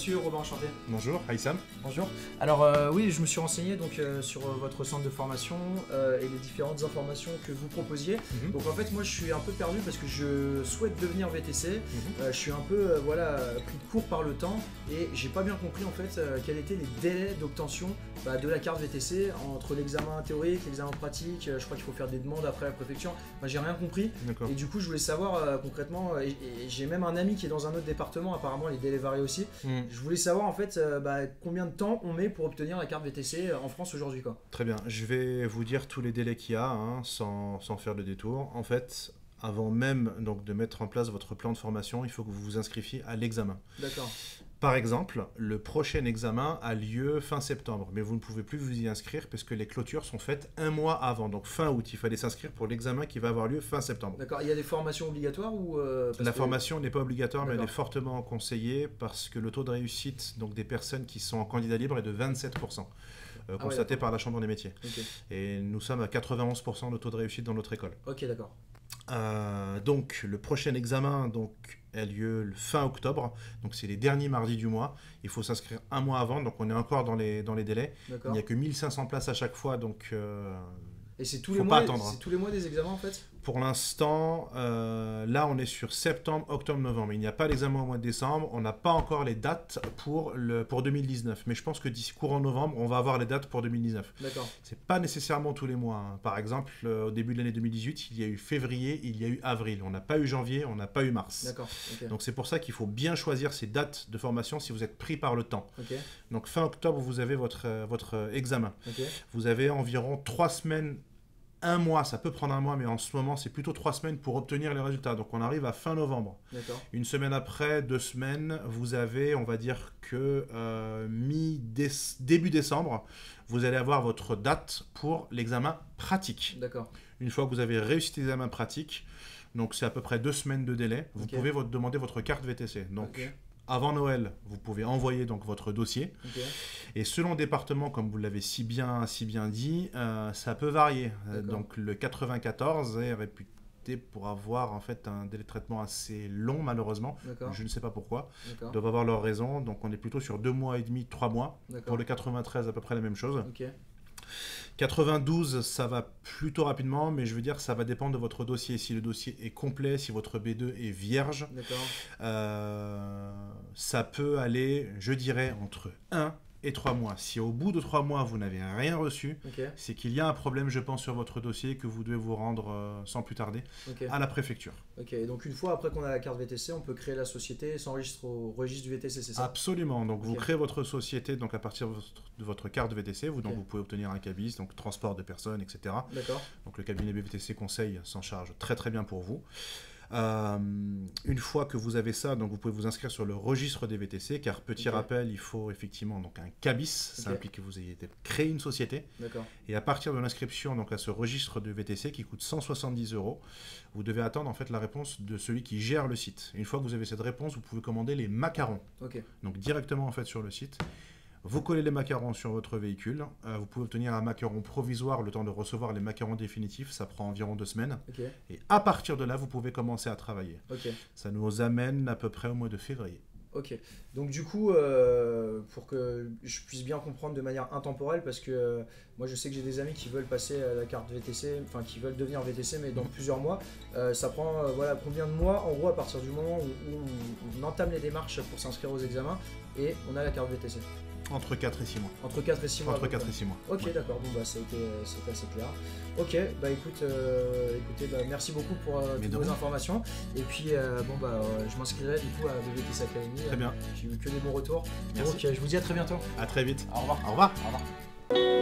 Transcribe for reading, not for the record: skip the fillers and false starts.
monsieur, Robin, enchanté. Bonjour, Haïssam. Bonjour. Alors oui, je me suis renseigné donc, sur votre centre de formation et les différentes informations que vous proposiez. Donc en fait moi je suis un peu perdu parce que je souhaite devenir VTC. Je suis un peu pris de court par le temps et j'ai pas bien compris en fait quels étaient les délais d'obtention de la carte VTC entre l'examen théorique, l'examen pratique. Je crois qu'il faut faire des demandes après la préfecture. J'ai rien compris. Et du coup je voulais savoir concrètement, et j'ai même un ami qui est dans un autre département, apparemment les délais varient aussi. Je voulais savoir en fait combien de temps on met pour obtenir la carte VTC en France aujourd'hui quoi. Très bien, je vais vous dire tous les délais qu'il y a sans faire de détour. En fait, avant même donc, de mettre en place votre plan de formation, il faut que vous vous inscriviez à l'examen. D'accord. Par exemple, le prochain examen a lieu fin septembre, mais vous ne pouvez plus vous y inscrire parce que les clôtures sont faites un mois avant, donc fin août. Il fallait s'inscrire pour l'examen qui va avoir lieu fin septembre. D'accord, il y a des formations obligatoires ou La formation n'est pas obligatoire, mais elle est fortement conseillée parce que le taux de réussite donc, des personnes qui sont en candidat libre est de 27%. Constaté par la Chambre des métiers. Et nous sommes à 91% de taux de réussite dans notre école. Ok, d'accord. Donc le prochain examen a lieu le fin octobre, donc c'est les derniers mardis du mois. Il faut s'inscrire un mois avant, donc on est encore dans les délais. Il n'y a que 1500 places à chaque fois, donc et c'est tous les mois, c'est tous les mois des examens en fait? Pour l'instant, là on est sur septembre, octobre, novembre. Il n'y a pas l'examen au mois de décembre. On n'a pas encore les dates pour 2019. Mais je pense que d'ici courant novembre, on va avoir les dates pour 2019. D'accord. C'est pas nécessairement tous les mois. Par exemple, au début de l'année 2018, il y a eu février, il y a eu avril. On n'a pas eu janvier, on n'a pas eu mars. D'accord. Donc c'est pour ça qu'il faut bien choisir ces dates de formation si vous êtes pris par le temps. Donc fin octobre, vous avez votre examen. Vous avez environ 3 semaines. Un mois, ça peut prendre un mois, mais en ce moment, c'est plutôt 3 semaines pour obtenir les résultats. Donc, on arrive à fin novembre. Une semaine après, 2 semaines, vous avez, on va dire que début décembre, vous allez avoir votre date pour l'examen pratique. Une fois que vous avez réussi l'examen pratique, donc c'est à peu près 2 semaines de délai, vous pouvez demander votre carte VTC. Donc, avant Noël, vous pouvez envoyer donc votre dossier. Et selon le département, comme vous l'avez si bien dit, ça peut varier. Donc le 94 est réputé pour avoir en fait un délai de traitement assez long malheureusement. Je ne sais pas pourquoi. Ils doivent avoir leur raison. Donc on est plutôt sur 2 mois et demi, 3 mois. Pour le 93, à peu près la même chose. 92, ça va plutôt rapidement, mais je veux dire, ça va dépendre de votre dossier. Si le dossier est complet, si votre B2 est vierge, ça peut aller, je dirais, entre 1 et 3 mois. Si au bout de 3 mois, vous n'avez rien reçu, c'est qu'il y a un problème, je pense, sur votre dossier que vous devez vous rendre sans plus tarder à la préfecture. Donc une fois après qu'on a la carte VTC, on peut créer la société et s'enregistrer au registre du VTC, c'est ça? Absolument. Donc vous créez votre société donc, à partir de votre carte VTC. Vous pouvez obtenir un cabis, donc transport de personnes, etc. Donc le cabinet BVTC Conseil s'en charge très très bien pour vous. Une fois que vous avez ça, donc vous pouvez vous inscrire sur le registre des VTC, car petit rappel, il faut effectivement donc un cabis, ça implique que vous ayez créé une société. Et à partir de l'inscription donc à ce registre de VTC qui coûte 170 €, vous devez attendre en fait la réponse de celui qui gère le site. Une fois que vous avez cette réponse, vous pouvez commander les macarons. Donc directement en fait sur le site. Vous collez les macarons sur votre véhicule. Vous pouvez obtenir un macaron provisoire le temps de recevoir les macarons définitifs. Ça prend environ 2 semaines. Et à partir de là, vous pouvez commencer à travailler. Ça nous amène à peu près au mois de février. Donc du coup, pour que je puisse bien comprendre de manière intemporelle, parce que moi je sais que j'ai des amis qui veulent passer la carte VTC, enfin qui veulent devenir VTC, mais dans plusieurs mois. Ça prend combien de mois en gros à partir du moment où on entame les démarches pour s'inscrire aux examens et on a la carte VTC? Entre 4 et 6 mois. Entre 4 et 6 mois. Entre 4 et 6 mois. D'accord, bon ça a été assez clair. Écoutez, merci beaucoup pour toutes vos informations. Et puis je m'inscrirai du coup à BVTC Academy. Très bien. J'ai eu que des bons retours. Merci. Donc je vous dis à très bientôt. À très vite. Au revoir. Au revoir. Au revoir.